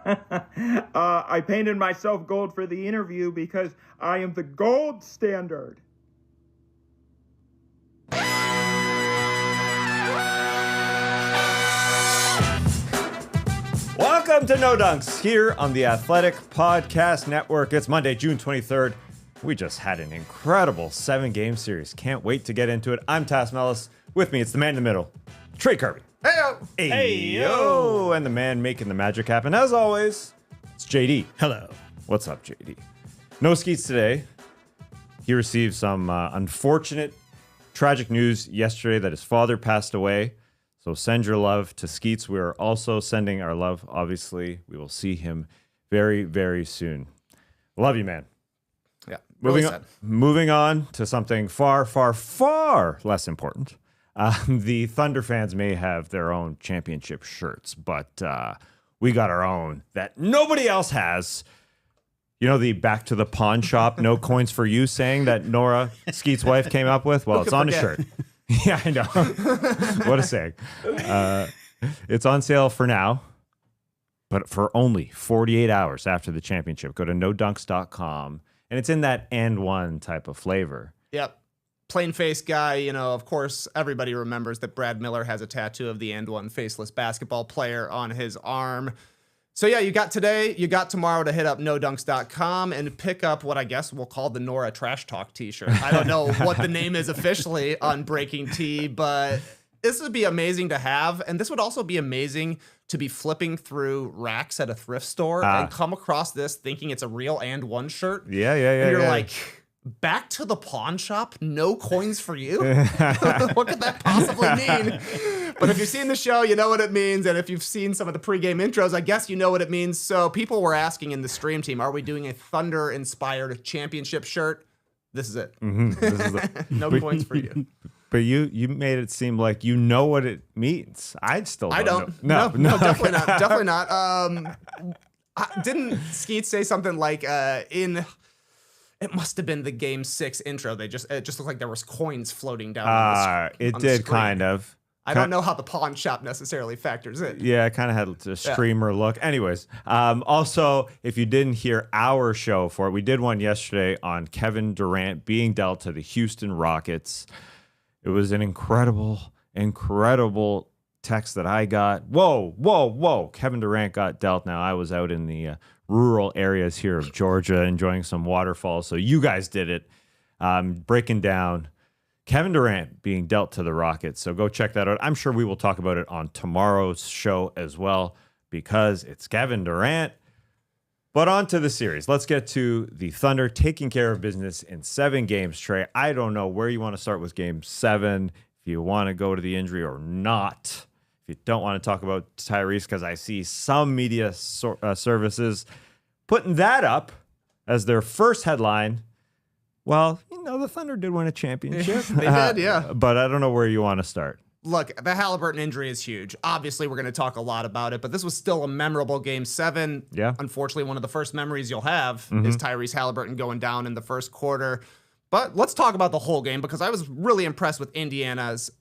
I painted myself gold for the interview because I am the gold standard. Welcome to No Dunks here on the Athletic Podcast Network. It's Monday, June 23rd. We just had an incredible 7-game series. Can't wait to get into it. I'm Tass Mellis. With me, it's the man in the middle, Trey Kirby. Hey-yo. Hey-yo. And the man making the magic happen, as always, it's JD. Hello. What's up, JD? No Skeets today. He received some unfortunate, tragic news yesterday that his father passed away. So send your love to Skeets. We're also sending our love, obviously. We will see him very, very soon. Love you, man. Yeah, really Moving on to something far, far, far less important. The Thunder fans may have their own championship shirts, but we got our own that nobody else has. You know the back to the pawn shop, no coins for you saying that Nora, Skeet's wife, came up with? Well, it's on a shirt. Yeah, I know. What a saying. It's on sale for now, but for only 48 hours after the championship. Go to nodunks.com, and it's in that and one type of flavor. Yep. Plain face guy, you know, of course, everybody remembers that Brad Miller has a tattoo of the and one faceless basketball player on his arm. So yeah, you got today, you got tomorrow to hit up nodunks.com and pick up what I guess we'll call the Nora Trash Talk t-shirt. I don't know what the name is officially on Breaking Tea, but this would be amazing to have. And this would also be amazing to be flipping through racks at a thrift store and come across this thinking it's a real and one shirt. Yeah. And you're like, back to the pawn shop? No coins for you? What could that possibly mean? But if you've seen the show, you know what it means. And if you've seen some of the pregame intros, I guess you know what it means. So people were asking in the stream team, are we doing a Thunder-inspired championship shirt? This is it. Mm-hmm. This is it. No coins for you. But you made it seem like you know what it means. I don't. No, definitely not. Definitely not. Didn't Skeet say something like it must have been the Game 6 intro. It just looked like there was coins floating down on the It did kind of. I don't know how the pawn shop necessarily factors in. Yeah, it kind of had a streamer look. Anyways, also, if you didn't hear our show for it, we did one yesterday on Kevin Durant being dealt to the Houston Rockets. It was an incredible text that I got. Whoa. Kevin Durant got dealt. Now, I was out in the rural areas here of Georgia enjoying some waterfalls. So you guys did it, breaking down Kevin Durant being dealt to the Rockets. So go check that out. I'm sure we will talk about it on tomorrow's show as well because it's Kevin Durant. But on to the series. Let's get to the Thunder taking care of business in 7 games, Trey. I don't know where you want to start with Game 7, if you want to go to the injury or not. If you don't want to talk about Tyrese, because I see some media services putting that up as their first headline. Well, you know, the Thunder did win a championship. They did, yeah. But I don't know where you want to start. Look, the Haliburton injury is huge. Obviously, we're going to talk a lot about it, but this was still a memorable Game 7. Yeah. Unfortunately, one of the first memories you'll have is Tyrese Haliburton going down in the first quarter. But let's talk about the whole game because I was really impressed with Indiana's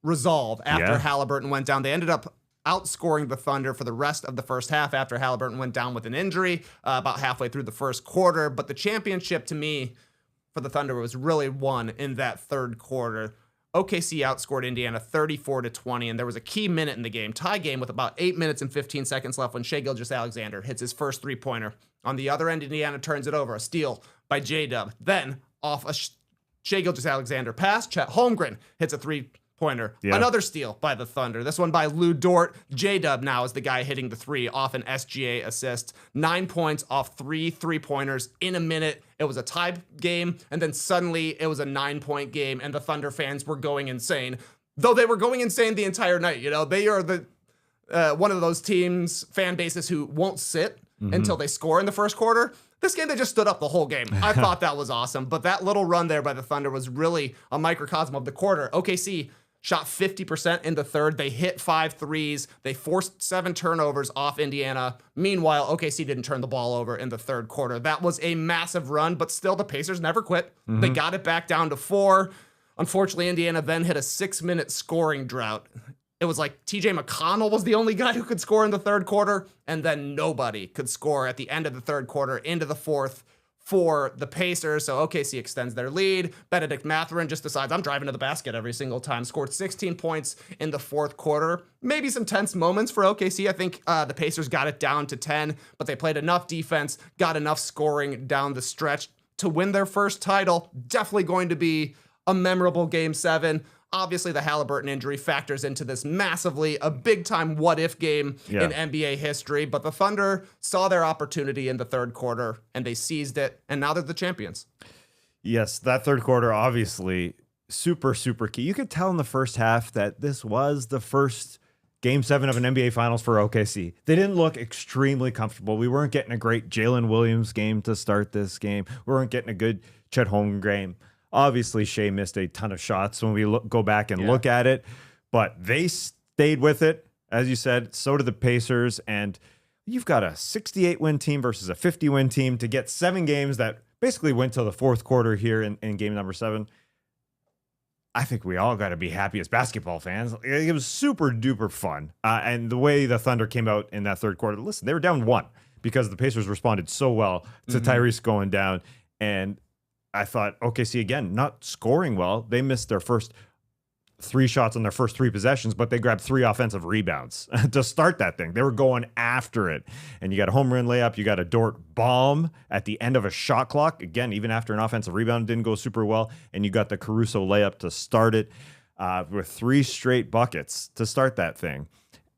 resolve after Haliburton went down. They ended up outscoring the Thunder for the rest of the first half after Haliburton went down with an injury about halfway through the first quarter. But the championship, to me, for the Thunder was really won in that third quarter. OKC outscored Indiana 34-20, and there was a key minute in the game, tie game with about 8 minutes and 15 seconds left when Shai Gilgeous-Alexander hits his first three-pointer. On the other end, Indiana turns it over, a steal by J-Dub. Then, off a Shai Gilgeous-Alexander pass, Chet Holmgren hits a three-pointer. Another steal by the Thunder. This one by Lou Dort. J-Dub now is the guy hitting the three off an SGA assist. 9 points off 3 three-pointers in a minute. It was a tie game, and then suddenly it was a 9-point game, and the Thunder fans were going insane. Though they were going insane the entire night. You know, they are the one of those teams, fan bases who won't sit until they score in the first quarter. This game, they just stood up the whole game. I thought that was awesome. But that little run there by the Thunder was really a microcosm of the quarter. OKC shot 50% in the third. They hit 5 threes. They forced 7 turnovers off Indiana. Meanwhile, OKC didn't turn the ball over in the third quarter. That was a massive run, but still the Pacers never quit. They got it back down to 4. Unfortunately, Indiana then hit a 6-minute scoring drought. it was like TJ McConnell was the only guy who could score in the third quarter, and then nobody could score at the end of the third quarter into the fourth for the Pacers. So OKC extends their lead. Benedict Mathurin just decides, I'm driving to the basket every single time. Scored 16 points in the fourth quarter. Maybe some tense moments for OKC. I think the Pacers got it down to 10, but they played enough defense, got enough scoring down the stretch to win their first title. Definitely going to be a memorable Game 7. Obviously, the Haliburton injury factors into this massively, a big-time what-if game in NBA history. But the Thunder saw their opportunity in the third quarter, and they seized it, and now they're the champions. Yes, that third quarter, obviously, super, super key. You could tell in the first half that this was the first Game 7 of an NBA Finals for OKC. They didn't look extremely comfortable. We weren't getting a great Jalen Williams game to start this game. We weren't getting a good Chet Holmgren game. Obviously, Shai missed a ton of shots when we go back and look at it, but they stayed with it. As you said, so did the Pacers, and you've got a 68-win team versus a 50-win team to get 7 games that basically went to the fourth quarter here in game number 7. I think we all got to be happy as basketball fans. It was super duper fun. And the way the Thunder came out in that third quarter, listen, they were down 1 because the Pacers responded so well to Tyrese going down. And I thought OKC, again, not scoring well. They missed their first 3 shots on their first 3 possessions, but they grabbed 3 offensive rebounds to start that thing. They were going after it. And you got a home run layup. You got a Dort bomb at the end of a shot clock. Again, even after an offensive rebound didn't go super well. And you got the Caruso layup to start it with 3 straight buckets to start that thing.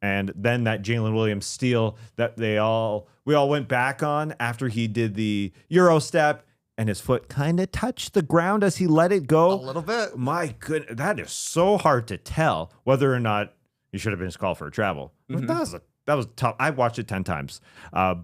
And then that Jalen Williams steal that we all went back on after he did the Euro step. And his foot kind of touched the ground as he let it go. A little bit. My goodness, that is so hard to tell whether or not you should have been called for a travel. But that was tough. I watched it 10 times. I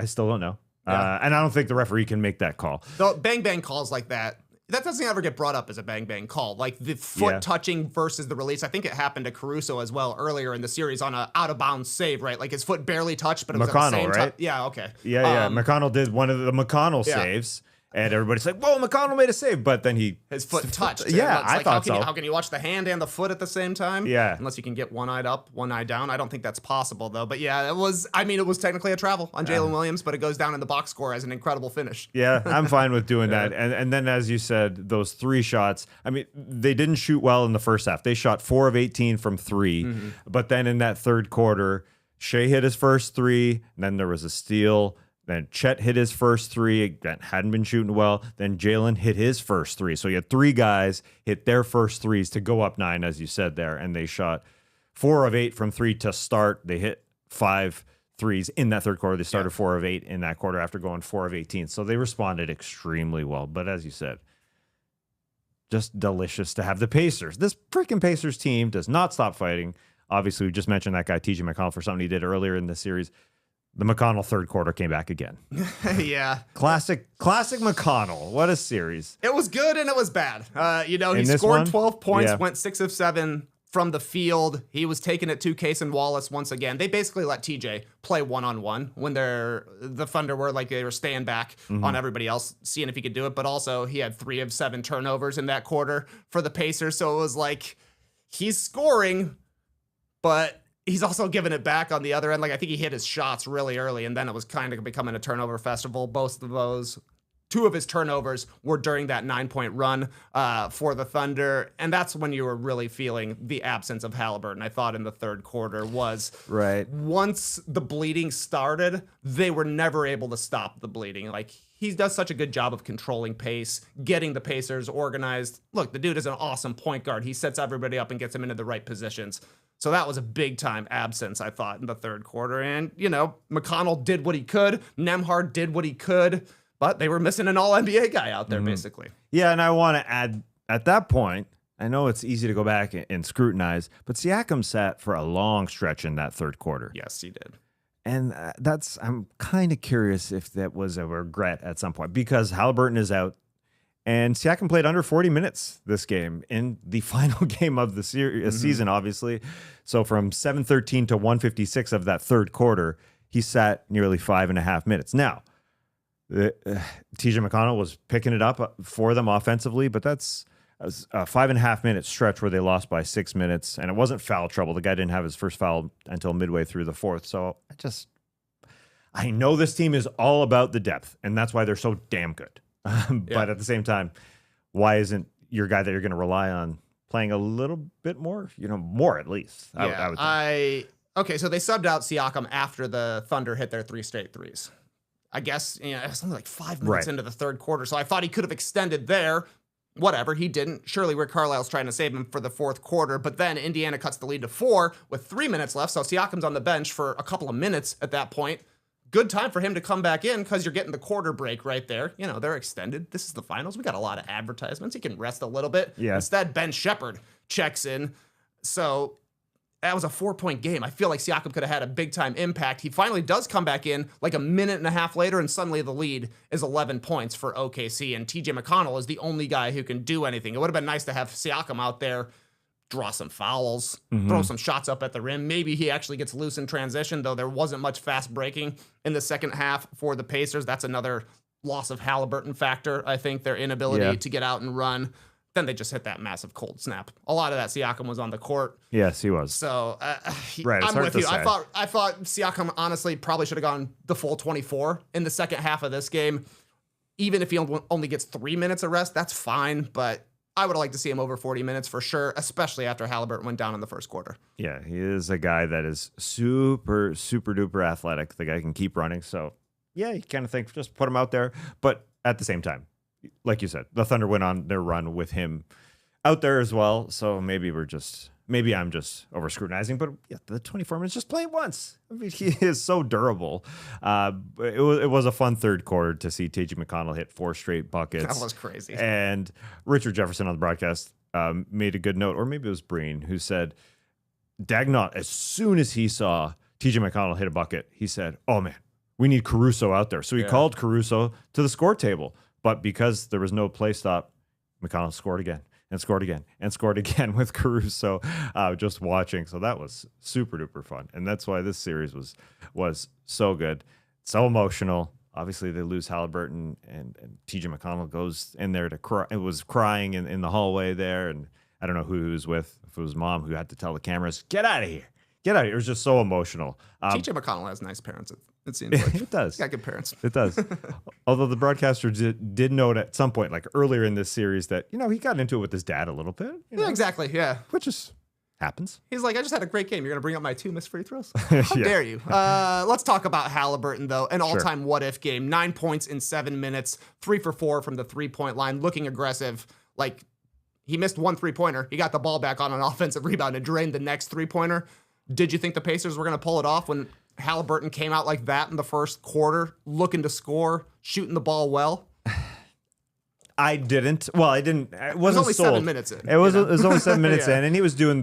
still don't know. And I don't think the referee can make that call. The bang calls like that doesn't ever get brought up as a bang call. Like the foot touching versus the release. I think it happened to Caruso as well earlier in the series on a out of bounds save, right? Like his foot barely touched, but it was at the same time. Yeah, okay. Yeah. McConnell did one of the McConnell saves. And everybody's like, whoa, McConnell made a save. But then his foot touched. Yeah, I thought so. How can you watch the hand and the foot at the same time? Yeah. Unless you can get one eye up, one eye down. I don't think that's possible, though. But yeah, it was technically a travel on Jalen Williams, but it goes down in the box score as an incredible finish. Yeah, I'm fine with doing that. And then, as you said, those 3 shots, I mean, they didn't shoot well in the first half. They shot 4 of 18 from 3. But then in that third quarter, Shai hit his first 3. And then there was a steal. Then Chet hit his first 3 that hadn't been shooting well. Then Jalen hit his first 3. So you had 3 guys hit their first 3s to go up 9, as you said there. And they shot 4 of 8 from 3 to start. They hit 5 threes in that third quarter. They started 4 of 8 in that quarter after going 4 of 18. So they responded extremely well. But as you said, just delicious to have the Pacers. This freaking Pacers team does not stop fighting. Obviously, we just mentioned that guy, TJ McConnell, for something he did earlier in the series. The McConnell third quarter came back again. Yeah. Classic McConnell. What a series. It was good and it was bad. He scored 12 points, went 6 of 7 from the field. He was taking it to Case and Wallace once again. They basically let TJ play one-on-one when the Thunder were like they were staying back on everybody else, seeing if he could do it. But also he had 3 of 7 turnovers in that quarter for the Pacers. So it was like he's scoring, but he's also giving it back on the other end. Like, I think he hit his shots really early, and then it was kind of becoming a turnover festival. Both of those, 2 of his turnovers were during that 9-point run for the Thunder. And that's when you were really feeling the absence of Haliburton. I thought in the third quarter was once the bleeding started, they were never able to stop the bleeding. Like, he does such a good job of controlling pace, getting the Pacers organized. Look, the dude is an awesome point guard. He sets everybody up and gets them into the right positions. So that was a big-time absence, I thought, in the third quarter. And, McConnell did what he could. Nembhard did what he could. But they were missing an all-NBA guy out there, basically. Yeah, and I want to add, at that point, I know it's easy to go back and scrutinize, but Siakam sat for a long stretch in that third quarter. Yes, he did. And I'm kind of curious if that was a regret at some point, because Haliburton is out. And Siakam played under 40 minutes this game in the final game of the season, obviously. So from 7:13 to 1:56 of that third quarter, he sat nearly 5.5 minutes. Now, TJ McConnell was picking it up for them offensively, but that's a 5.5 minute stretch where they lost by 6 minutes, and it wasn't foul trouble. The guy didn't have his first foul until midway through the fourth. So I know this team is all about the depth, and that's why they're so damn good. But at the same time, why isn't your guy that you're going to rely on playing a little bit more? More at least. I would think. Okay, so they subbed out Siakam after the Thunder hit their 3 straight threes. I guess, it was only like 5 minutes into the third quarter, so I thought he could have extended there. Whatever, he didn't. Surely Rick Carlisle's trying to save him for the fourth quarter, but then Indiana cuts the lead to 4 with 3 minutes left, so Siakam's on the bench for a couple of minutes at that point. Good time for him to come back in because you're getting the quarter break right there. They're extended. This is the finals. We got a lot of advertisements. He can rest a little bit. Yeah. Instead, Ben Shepherd checks in. So that was a 4-point game. I feel like Siakam could have had a big-time impact. He finally does come back in like a minute and a half later, and suddenly the lead is 11 points for OKC, and TJ McConnell is the only guy who can do anything. It would have been nice to have Siakam out there, draw some fouls, throw some shots up at the rim. Maybe he actually gets loose in transition, though there wasn't much fast breaking in the second half for the Pacers. That's another loss of Haliburton factor, I think, their inability to get out and run. Then they just hit that massive cold snap. A lot of that Siakam was on the court. Yes, he was. So right, I'm with you. I thought Siakam honestly probably should have gone the full 24 in the second half of this game. Even if he only gets 3 minutes of rest, that's fine. But I would like to see him over 40 minutes for sure, especially after Haliburton went down in the first quarter. Yeah, he is a guy that is super, super duper athletic. The guy can keep running. So yeah, you kind of think just put him out there. But at the same time, like you said, the Thunder went on their run with him out there as well. So maybe I'm just over scrutinizing, but yeah, the 24 minutes, just play it once. I mean, he is so durable. It was a fun third quarter to see TJ McConnell hit 4 straight buckets. That was crazy. And Richard Jefferson on the broadcast made a good note, or maybe it was Breen, who said, Dagnall, as soon as he saw TJ McConnell hit a bucket, he said, oh man, we need Caruso out there. So he called Caruso to the score table. But because there was no play stop, McConnell scored again and scored again and scored again with Caruso just watching. So that was super duper fun. And that's why this series was so good, so emotional. Obviously, they lose Haliburton, and TJ McConnell goes in there to cry. It was crying in the hallway there. And I don't know who he was with, if it was mom who had to tell the cameras, get out of here. Get out of here. It was just so emotional. TJ McConnell has nice parents. It seems like. It does. He's got good parents. It does. Although the broadcaster did note at some point, like earlier in this series, that, he got into it with his dad a little bit. Yeah, exactly. Yeah. Which is happens. He's like, I just had a great game. You're going to bring up my 2 missed free throws? How dare you? Let's talk about Haliburton, though. An all-time what-if game. 9 points in 7 minutes. 3 for 4 from the three-point line. Looking aggressive. Like, he missed 1 3-pointer. He got the ball back on an offensive rebound and drained the next 3-pointer. Did you think the Pacers were going to pull it off when Haliburton came out like that in the first quarter, looking to score, shooting the ball well? I didn't. Well, I didn't. It wasn't only sold. 7 minutes in. It was only 7 minutes in, and he was doing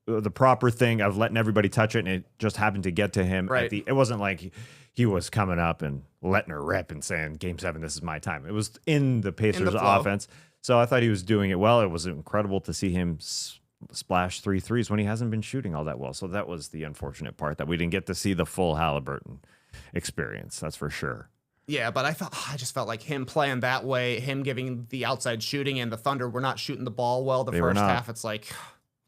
the proper thing of letting everybody touch it, and it just happened to get to him. Right. It wasn't like he was coming up and letting her rip and saying, Game 7, this is my time. It was in the Pacers offense. So I thought he was doing it well. It was incredible to see him splash 3 threes when he hasn't been shooting all that well. So that was the unfortunate part, that we didn't get to see the full Haliburton experience. That's for sure. Yeah, but I just felt like him playing that way, him giving the outside shooting, and the Thunder were not shooting the ball well the first half. It's like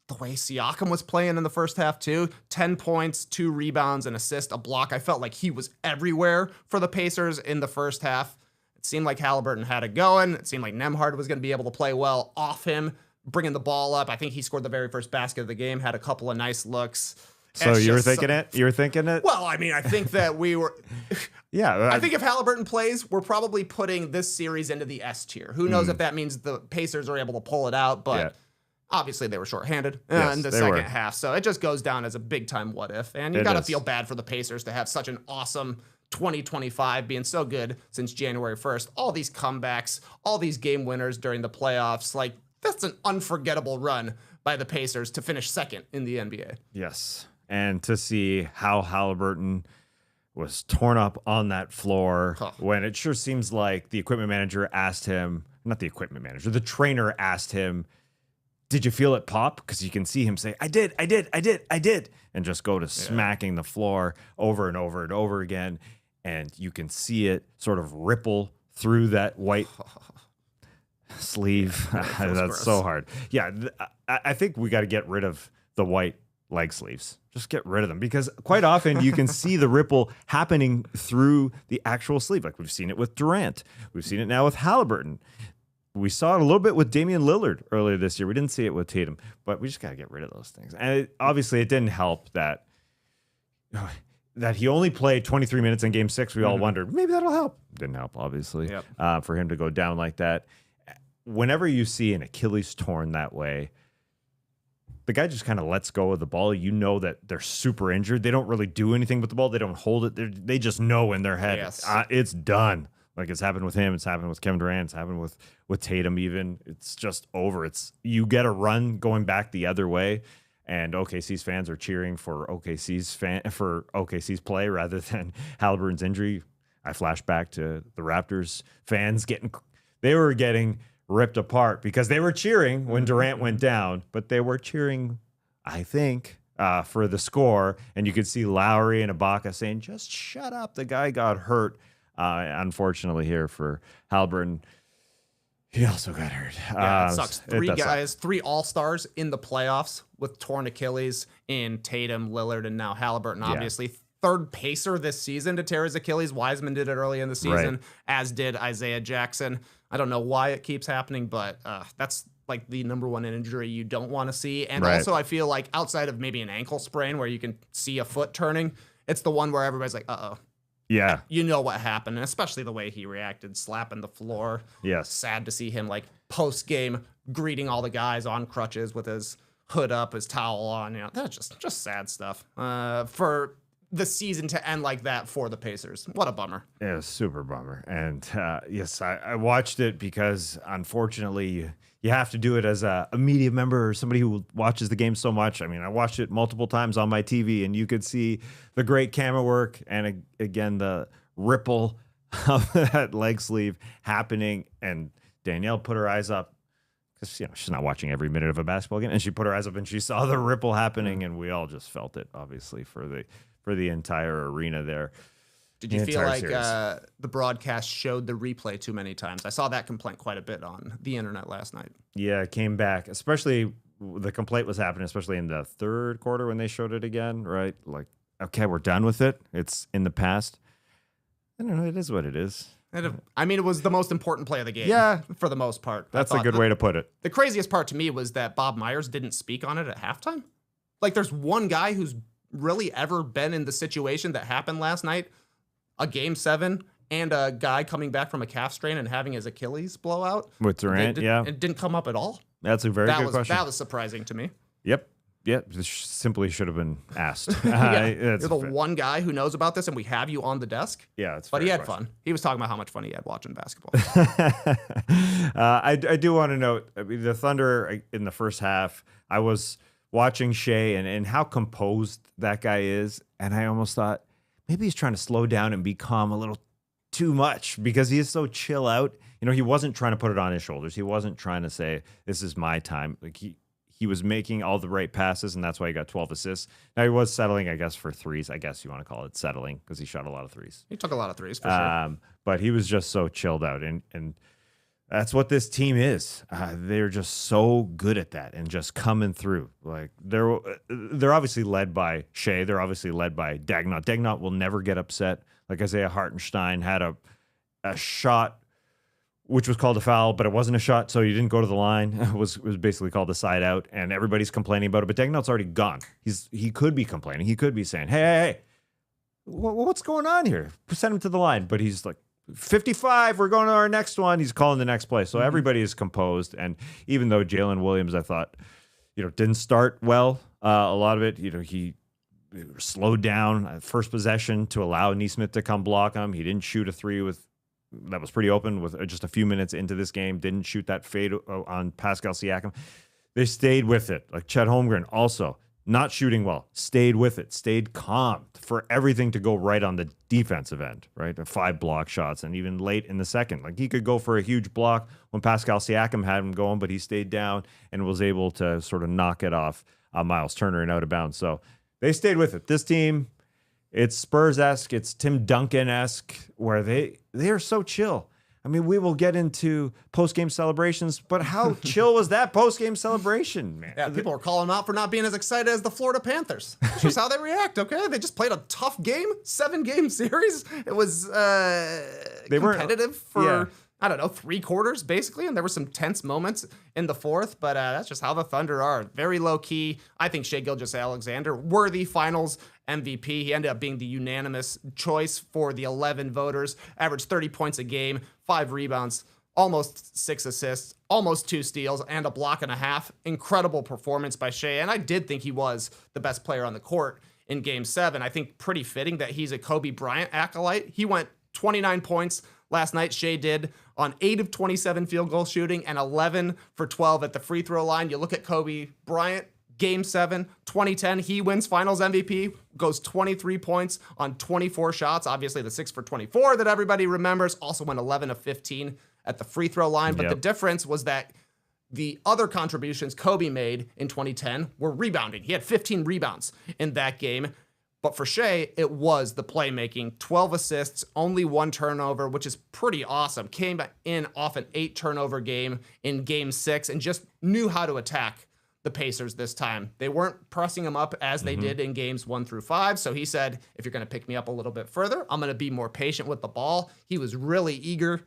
the way Siakam was playing in the first half too. 10 points, 2 rebounds, an assist, a block. I felt like he was everywhere for the Pacers in the first half. It seemed like Haliburton had it going. It seemed like Nembhard was going to be able to play well off him, bringing the ball up. I think he scored the very first basket of the game, had a couple of nice looks. So you were thinking it? You were thinking it? Well, I mean, I think that we were... Yeah. I think if Haliburton plays, we're probably putting this series into the S tier. Who knows if that means the Pacers are able to pull it out, but obviously they were shorthanded in the second half. So it just goes down as a big-time what-if. And you got to feel bad for the Pacers to have such an awesome 2025, being so good since January 1st. All these comebacks, all these game winners during the playoffs. Like, that's an unforgettable run by the Pacers to finish second in the NBA. Yes. And to see how Haliburton was torn up on that floor when it sure seems like the equipment manager asked him, not the equipment manager, the trainer asked him, did you feel it pop? Because you can see him say, I did, and just go to smacking the floor over and over and over again. And you can see it sort of ripple through that white sleeve. That's gross. so hard. Yeah, I think we got to get rid of the white leg sleeves. Just get rid of them, because quite often you can see the ripple happening through the actual sleeve. Like we've seen it with Durant. We've seen it now with Haliburton. We saw it a little bit with Damian Lillard earlier this year. We didn't see it with Tatum, but we just got to get rid of those things. And obviously it didn't help that he only played 23 minutes in Game 6. We all wondered, maybe that'll help. Didn't help, obviously, for him to go down like that. Whenever you see an Achilles torn that way, the guy just kind of lets go of the ball. You know that they're super injured. They don't really do anything with the ball. They don't hold it. They just know in their head, it's done. Like it's happened with him. It's happened with Kevin Durant. It's happened with Tatum even. It's just over. You get a run going back the other way, and OKC's fans are cheering for OKC's play rather than Haliburton's injury. I flash back to the Raptors fans they were getting ripped apart because they were cheering when Durant went down, but they were cheering, I think, for the score. And you could see Lowry and Ibaka saying, just shut up. The guy got hurt. Unfortunately here for Haliburton, he also got hurt. Yeah, it sucks. Three all-stars in the playoffs with torn Achilles in Tatum, Lillard, and now Haliburton, obviously. Third pacer this season to tear his Achilles. Wiseman did it early in the season, as did Isaiah Jackson. I don't know why it keeps happening, but that's like the number one injury you don't want to see. And also I feel like outside of maybe an ankle sprain where you can see a foot turning, it's the one where everybody's like, uh-oh. Yeah. You know what happened, and especially the way he reacted, slapping the floor. Yes. Sad to see him like post-game greeting all the guys on crutches with his hood up, his towel on. You know, that's just sad stuff. For the season to end like that for the Pacers. What a bummer. It was super bummer. And yes, I watched it because unfortunately you have to do it as a media member or somebody who watches the game so much. I mean, I watched it multiple times on my TV, and you could see the great camera work and again the ripple of that leg sleeve happening. And Danielle put her eyes up because she's not watching every minute of a basketball game, and she put her eyes up and she saw the ripple happening, and we all just felt it, obviously, for the entire arena there. Did you feel like the broadcast showed the replay too many times? I saw that complaint quite a bit on the internet last night. Yeah, it came back, especially the complaint was happening, especially in the third quarter when they showed it again, right? Like, okay, we're done with it. It's in the past. I don't know. It is what it is. I mean, it was the most important play of the game. Yeah. For the most part. That's a good way to put it. The craziest part to me was that Bob Myers didn't speak on it at halftime. Like, there's one guy who's really ever been in the situation that happened last night, a Game 7, and a guy coming back from a calf strain and having his Achilles blow out. With Durant, It didn't come up at all. That's a very good question. That was surprising to me. Yep. This simply should have been asked. You're the one guy who knows about this, and we have you on the desk. Yeah, it's. But he had fun. He was talking about how much fun he had watching basketball. I do want to note, I mean, the Thunder in the first half, I was watching Shai and how composed that guy is, and I almost thought maybe he's trying to slow down and be calm a little too much because he is so chill out. He wasn't trying to put it on his shoulders. He wasn't trying to say, this is my time. Like he was making all the right passes, and that's why he got 12 assists. Now, he was settling, I guess, for threes. I guess you want to call it settling because he shot a lot of threes. He took a lot of threes, for sure. But he was just so chilled out, and that's what this team is. They're just so good at that and just coming through. Like they're obviously led by Shai. They're obviously led by Dagnott. Dagnott will never get upset. Like Isaiah Hartenstein had a shot which was called a foul, but it wasn't a shot, so he didn't go to the line. It was basically called a side out, and everybody's complaining about it. But Dagnott's already gone. He could be complaining. He could be saying, hey, what's going on here? Send him to the line. But he's like, 55, we're going to our next one. He's calling the next play. So everybody is composed. And even though Jalen Williams, I thought, didn't start well, a lot of it, he slowed down first possession to allow Nesmith to come block him. He didn't shoot a three that was pretty open with just a few minutes into this game. Didn't shoot that fade on Pascal Siakam. They stayed with it. Like Chet Holmgren also not shooting well, stayed with it, stayed calm for everything to go right on the defensive end, right? 5 block shots, and even late in the second. Like he could go for a huge block when Pascal Siakam had him going, but he stayed down and was able to sort of knock it off Miles Turner and out of bounds. So they stayed with it. This team, it's Spurs-esque, it's Tim Duncan-esque, where they are so chill. I mean, we will get into post-game celebrations, but how chill was that post-game celebration, man? Yeah, people were calling him out for not being as excited as the Florida Panthers. That's just how they react, okay? They just played a tough game, 7-game series. It was competitive for, I don't know, 3 quarters, basically, and there were some tense moments in the fourth, but that's just how the Thunder are. Very low-key. I think Shai Gilgeous-Alexander, worthy finals MVP. He ended up being the unanimous choice for the 11 voters, averaged 30 points a game, 5 rebounds, almost 6 assists, almost 2 steals, and a block and a half. Incredible performance by Shai, and I did think he was the best player on the court in Game 7. I think pretty fitting that he's a Kobe Bryant acolyte. He went 29 points last night. Shai did on 8 of 27 field goal shooting and 11 for 12 at the free throw line. You look at Kobe Bryant, Game 7, 2010, he wins finals MVP, goes 23 points on 24 shots. Obviously, the 6 for 24 that everybody remembers. Also went 11 of 15 at the free throw line. But the difference was that the other contributions Kobe made in 2010 were rebounding. He had 15 rebounds in that game. But for Shai, it was the playmaking. 12 assists, only 1 turnover, which is pretty awesome. Came in off an 8 turnover game in Game 6 and just knew how to attack the Pacers this time. They weren't pressing him up as they did in games 1 through 5. So he said, if you're going to pick me up a little bit further, I'm going to be more patient with the ball. He was really eager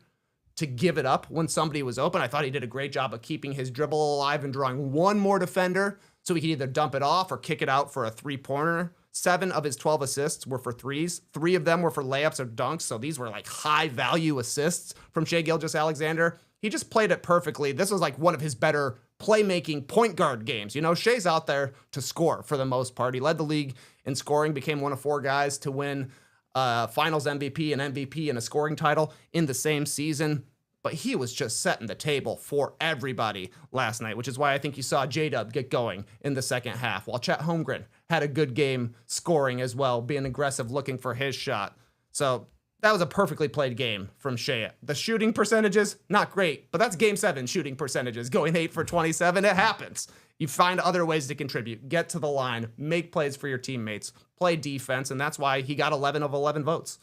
to give it up when somebody was open. I thought he did a great job of keeping his dribble alive and drawing one more defender so he could either dump it off or kick it out for a 3-pointer. 7 of his 12 assists were for threes. 3 of them were for layups or dunks. So these were like high value assists from Shai Gilgeous-Alexander. He just played it perfectly. This was like one of his better playmaking point guard games. You know, Shai's out there to score for the most part. He led the league in scoring, became one of 4 guys to win finals MVP and MVP and a scoring title in the same season. But he was just setting the table for everybody last night, which is why I think you saw J-Dub get going in the second half, while Chet Holmgren had a good game scoring as well, being aggressive, looking for his shot. So that was a perfectly played game from Shai. The shooting percentages, not great, but that's Game 7 shooting percentages, going 8 for 27. It happens. You find other ways to contribute, get to the line, make plays for your teammates, play defense, and that's why he got 11 of 11 votes.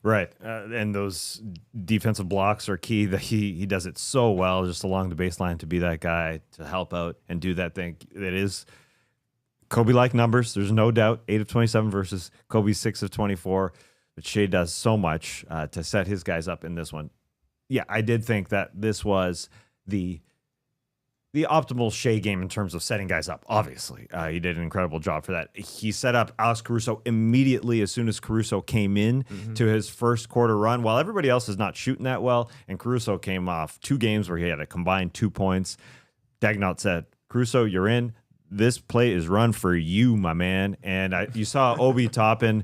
Right. And those defensive blocks are key. That he does it so well just along the baseline to be that guy to help out and do that thing. It is Kobe-like numbers. There's no doubt. 8 of 27 versus Kobe's 6 of 24. But Shai does so much to set his guys up in this one. Yeah, I did think that this was the optimal Shai game in terms of setting guys up. Obviously, he did an incredible job for that. He set up Alex Caruso immediately as soon as Caruso came in to his first quarter run, while everybody else is not shooting that well. And Caruso came off 2 games where he had a combined 2 points. Dagnall said, "Caruso, you're in. This play is run for you, my man." And you saw Obi Toppin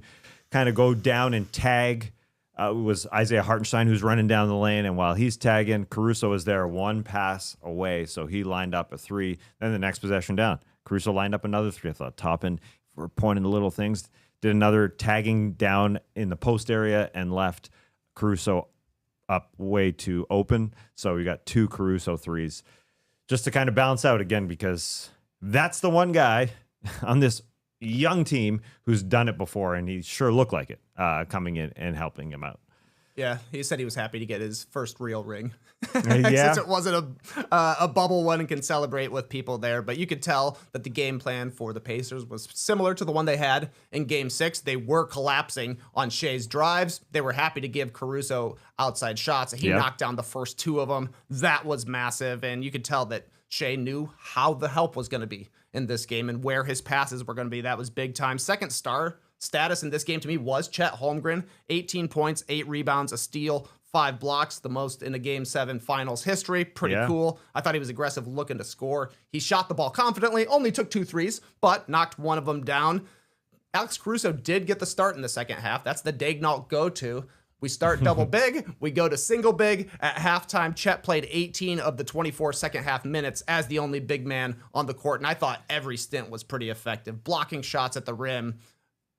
kind of go down and tag. It was Isaiah Hartenstein who's running down the lane, and while he's tagging, Caruso was there 1 pass away, so he lined up a 3. Then the next possession down, Caruso lined up another 3. I thought Toppin, for pointing the little things, did another tagging down in the post area and left Caruso up way too open. So we got 2 Caruso 3s just to kind of balance out again, because that's the one guy on this young team who's done it before, and he sure looked like it coming in and helping him out. Yeah, he said he was happy to get his first real ring. Yeah. Since it wasn't a bubble one and can celebrate with people there. But you could tell that the game plan for the Pacers was similar to the one they had in Game 6. They were collapsing on Shai's drives. They were happy to give Caruso outside shots. He knocked down the first 2 of them. That was massive, and you could tell that Shai knew how the help was going to be in this game and where his passes were going to be. That was big time. Second star status in this game to me was Chet Holmgren. 18 points, 8 rebounds, a steal, 5 blocks, the most in a Game 7 finals history. Pretty cool. I thought he was aggressive, looking to score. He shot the ball confidently, only took 2 threes, but knocked one of them down. Alex Caruso did get the start in the second half. That's the Dagnall go-to. We start double big, we go to single big. At halftime, Chet played 18 of the 24 second half minutes as the only big man on the court, and I thought every stint was pretty effective. Blocking shots at the rim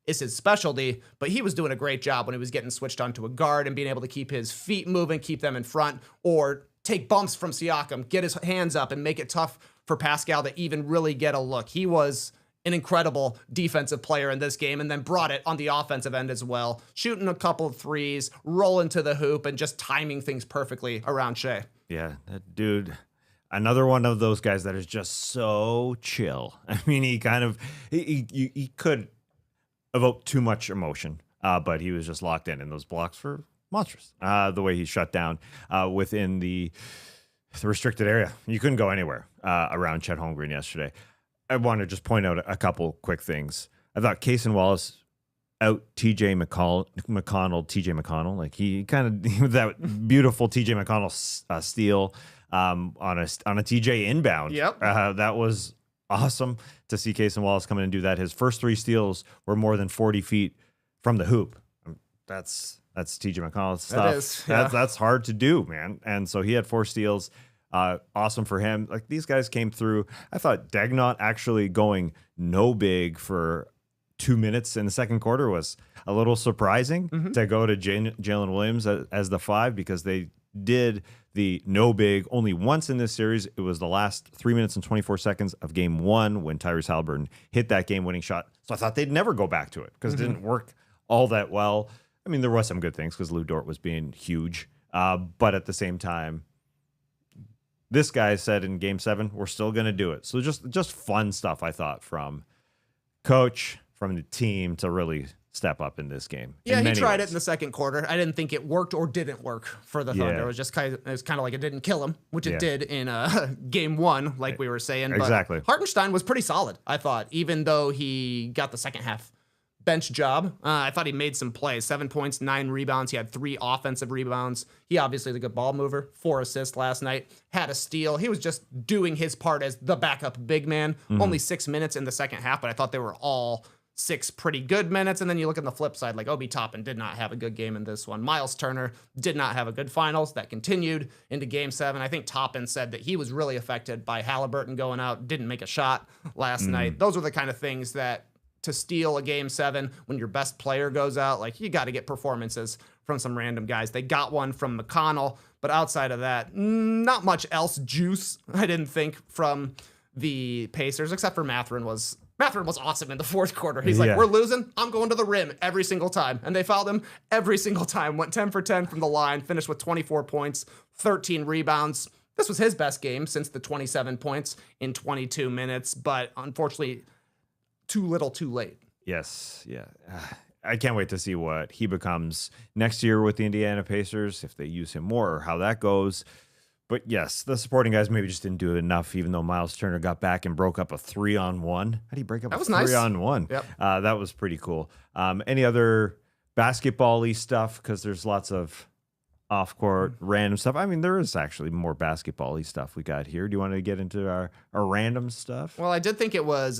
is his specialty, but he was doing a great job when he was getting switched onto a guard and being able to keep his feet moving, keep them in front, or take bumps from Siakam, get his hands up and make it tough for Pascal to even really get a look. He was an incredible defensive player in this game, and then brought it on the offensive end as well, shooting a couple of threes, rolling to the hoop, and just timing things perfectly around Shai. Yeah, that dude, another one of those guys that is just so chill. I mean, he could evoke too much emotion, but he was just locked in, and those blocks were monstrous. The way he shut down within the restricted area. You couldn't go anywhere around Chet Holmgren yesterday. I want to just point out a couple quick things. I thought Cason Wallace out TJ McConnell. Like he kind of that beautiful TJ McConnell steal on a TJ inbound. Yep. That was awesome to see Cason Wallace come in and do that. His first 3 steals were more than 40 feet from the hoop. That's TJ McConnell's stuff. That is, yeah. That's hard to do, man. And so he had 4 steals. Awesome for him. Like these guys came through. I thought Dagnott actually going no big for 2 minutes in the second quarter was a little surprising to go to Jalen Williams as the 5, because they did the no big only once in this series. It was the last 3 minutes and 24 seconds of game 1 when Tyrese Haliburton hit that game-winning shot. So I thought they'd never go back to it because it didn't work all that well. I mean, there was some good things because Lou Dort was being huge. But at the same time, this guy said in game 7, we're still going to do it. So just fun stuff, I thought, from coach, from the team to really step up in this game. Yeah, he tried it in the second quarter. I didn't think it worked or didn't work for the Thunder. Yeah. It was kind of like it didn't kill him, which it did in game 1, like we were saying. Exactly. But Hartenstein was pretty solid, I thought, even though he got the second half bench job. I thought he made some plays. 7 points, 9 rebounds. He had 3 offensive rebounds. He obviously is a good ball mover. 4 assists last night. Had a steal. He was just doing his part as the backup big man. Only 6 minutes in the second half, but I thought they were all 6 pretty good minutes. And then you look at the flip side, like Obi Toppin did not have a good game in this one. Miles Turner did not have a good finals. That continued into game 7. I think Toppin said that he was really affected by Haliburton going out, didn't make a shot last night. Those are the kind of things that to steal a game 7 when your best player goes out, like you got to get performances from some random guys. They got one from McConnell, but outside of that, not much else juice, I didn't think, from the Pacers, except for Mathurin was awesome in the fourth quarter. He's like, we're losing, I'm going to the rim every single time. And they fouled him every single time. Went 10 for 10 from the line, finished with 24 points, 13 rebounds. This was his best game since the 27 points in 22 minutes, but unfortunately, too little, too late. Yes, yeah. I can't wait to see what he becomes next year with the Indiana Pacers, if they use him more or how that goes. But yes, the supporting guys maybe just didn't do enough, even though Miles Turner got back and broke up a 3-on-1. How do you break up a 3-on-1? Yep. That was pretty cool. Any other basketball-y stuff? Because there's lots of off-court random stuff. I mean, there is actually more basketball-y stuff we got here. Do you want to get into our random stuff? Well, I did think it was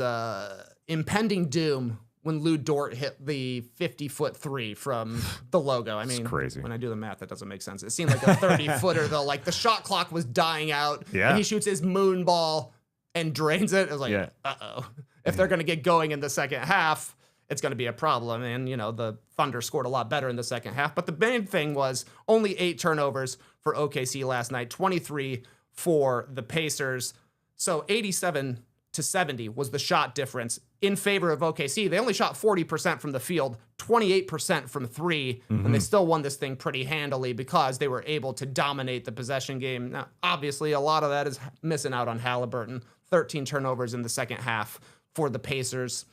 impending doom when Lou Dort hit the 50-foot 3 from the logo. I mean, crazy. When I do the math, that doesn't make sense. It seemed like a 30-footer, though. Like, the shot clock was dying out, and he shoots his moon ball and drains it. I was like, uh-oh. If they're going to get going in the second half, it's going to be a problem. And, you know, the Thunder scored a lot better in the second half. But the main thing was only 8 turnovers for OKC last night, 23 for the Pacers. So 87-70 was the shot difference in favor of OKC. They only shot 40% from the field, 28% from 3, and they still won this thing pretty handily because they were able to dominate the possession game. Now, obviously, a lot of that is missing out on Haliburton. 13 turnovers in the second half for the Pacers.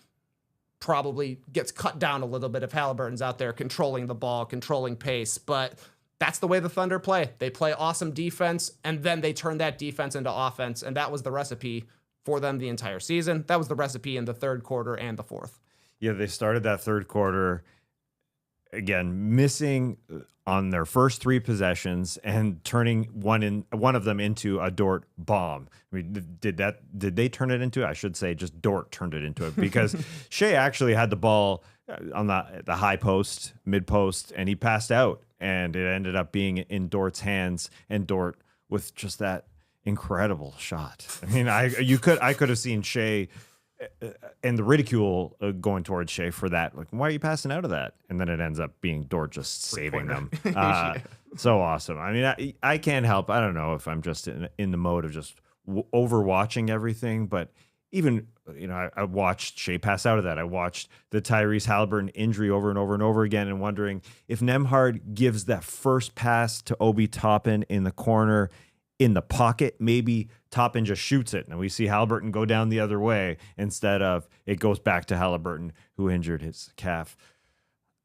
Probably gets cut down a little bit if Haliburton's out there controlling the ball, controlling pace, but that's the way the Thunder play. They play awesome defense, and then they turn that defense into offense, and that was the recipe for them the entire season. That was the recipe in the third quarter and the fourth. Yeah, they started that third quarter, again, missing on their first 3 possessions and turning one of them into a Dort bomb. I mean, did they turn it into? I should say just Dort turned it into it, because Shai actually had the ball on the high post, mid post, and he passed out, and it ended up being in Dort's hands, and Dort with just that incredible shot. I mean, I could have seen Shai and the ridicule going towards Shai for that. Like, why are you passing out of that? And then it ends up being Dort just saving them. So awesome. I mean, I can't help. I don't know if I'm just in the mode of just overwatching everything, but even, I watched Shai pass out of that. I watched the Tyrese Haliburton injury over and over and over again, and wondering if Nembhard gives that first pass to Obi Toppin in the corner in the pocket, maybe Toppin just shoots it, and we see Haliburton go down the other way instead of it goes back to Haliburton, who injured his calf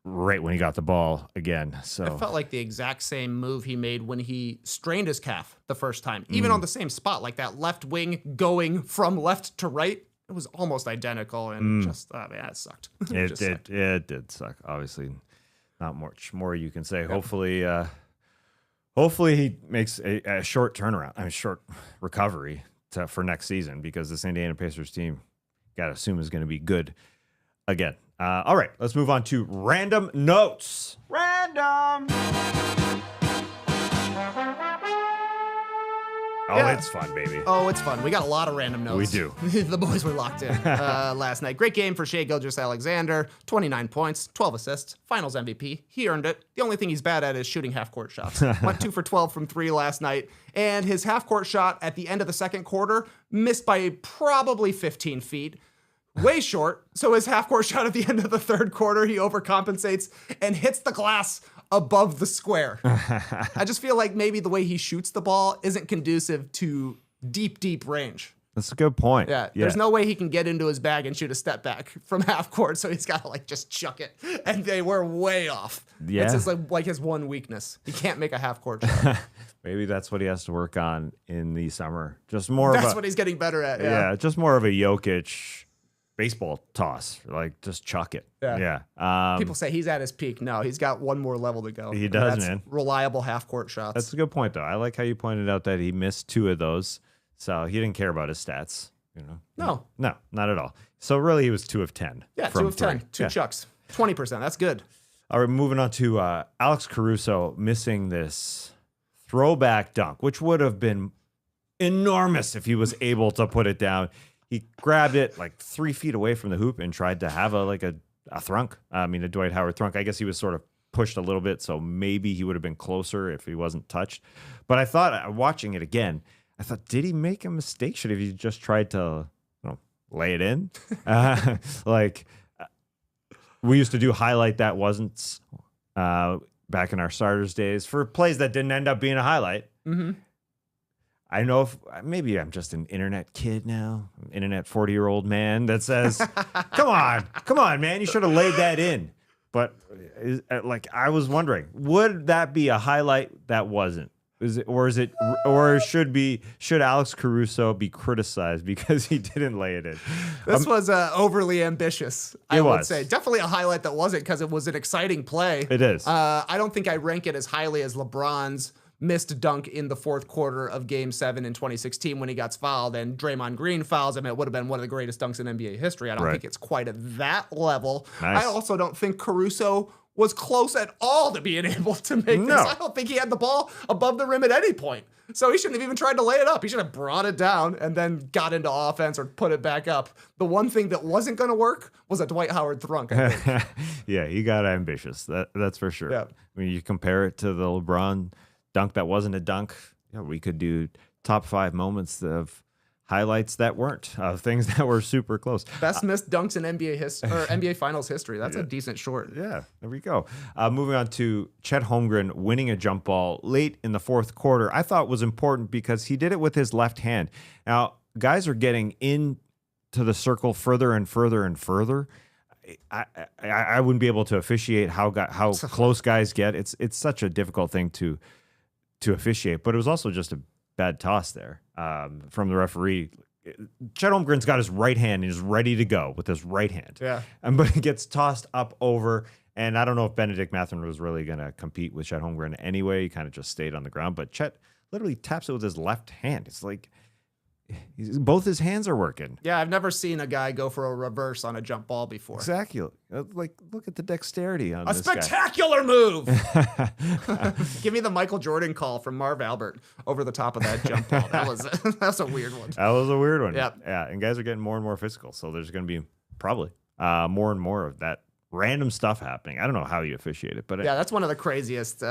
right when he got the ball again. So it felt like the exact same move he made when he strained his calf the first time, even on the same spot, like that left wing going from left to right. It was almost identical, and it sucked. It did suck. Obviously, not much more you can say. Yep. Hopefully he makes a short turnaround, short recovery for next season, because this Indiana Pacers team, got to assume, is going to be good again. All right, let's move on to random notes. Random. Oh, it's fun, baby. Oh, it's fun. We got a lot of random notes. We do. The boys were locked in last night. Great game for Shai Gilgeous-Alexander. 29 points, 12 assists, finals MVP. He earned it. The only thing he's bad at is shooting half-court shots. Went 2 for 12 from 3 last night. And his half-court shot at the end of the second quarter missed by probably 15 feet. Way short. So his half-court shot at the end of the third quarter, he overcompensates and hits the glass above the square. I just feel like maybe the way he shoots the ball isn't conducive to deep range. That's a good point. Yeah, there's no way he can get into his bag and shoot a step back from half court, so he's got to just chuck it. And they were way off. Yeah. It's just like his one weakness. He can't make a half court shot. Maybe that's what he has to work on in the summer. That's what he's getting better at. Yeah, just more of a Jokic baseball toss, just chuck it. Yeah. People say he's at his peak. No, he's got one more level to go. He does, man. Reliable half-court shots. That's a good point, though. I like how you pointed out that he missed 2 of those, so he didn't care about his stats. No, not at all. So really, he was 2 of 10. Yeah, 2 of 10. 2 chucks. 20%. That's good. All right, moving on to Alex Caruso missing this throwback dunk, which would have been enormous if he was able to put it down. He grabbed it 3 feet away from the hoop and tried to have a thrunk. A Dwight Howard thrunk. I guess he was sort of pushed a little bit, so maybe he would have been closer if he wasn't touched. But I thought, watching it again, did he make a mistake? Should he just tried to lay it in? We used to do highlight that wasn't back in our starters days for plays that didn't end up being a highlight. Mm-hmm. I know if maybe I'm just an internet kid now, an internet 40-year-old man that says, come on, man, you should have laid that in. But I was wondering, would that be a highlight that wasn't? Should Alex Caruso be criticized because he didn't lay it in? This was overly ambitious, I would say. Definitely a highlight that wasn't, because it was an exciting play. It is. I don't think I rank it as highly as LeBron's missed dunk in the fourth quarter of Game 7 in 2016 when he got fouled and Draymond Green fouls him. It would have been one of the greatest dunks in NBA history. I don't think it's quite at that level. Nice. I also don't think Caruso was close at all to being able to make this. I don't think he had the ball above the rim at any point. So he shouldn't have even tried to lay it up. He should have brought it down and then got into offense or put it back up. The one thing that wasn't going to work was a Dwight Howard thrunk, I think. Yeah, he got ambitious. That's for sure. Yeah. You compare it to the LeBron dunk that wasn't a dunk. Yeah, we could do top 5 moments of highlights that weren't, things that were super close. Best missed dunks in NBA history or NBA Finals history. That's a decent short. Yeah, there we go. Moving on to Chet Holmgren winning a jump ball late in the fourth quarter. I thought was important because he did it with his left hand. Now, guys are getting into the circle further and further and further. I wouldn't be able to officiate how close guys get. It's such a difficult thing to officiate, but it was also just a bad toss there from the referee. Chet Holmgren's got his right hand and is ready to go with his right hand. Yeah. But he gets tossed up over, and I don't know if Benedict Mathurin was really going to compete with Chet Holmgren anyway. He kind of just stayed on the ground, but Chet literally taps it with his left hand. It's like both his hands are working. Yeah, I've never seen a guy go for a reverse on a jump ball before. Exactly. Look at the dexterity on this guy. A spectacular move! Give me the Michael Jordan call from Marv Albert over the top of that jump ball. That's a weird one. That was a weird one. Yep. Yeah, and guys are getting more and more physical, so there's going to be probably more and more of that random stuff happening. I don't know how you officiate it, but yeah, that's one of the craziest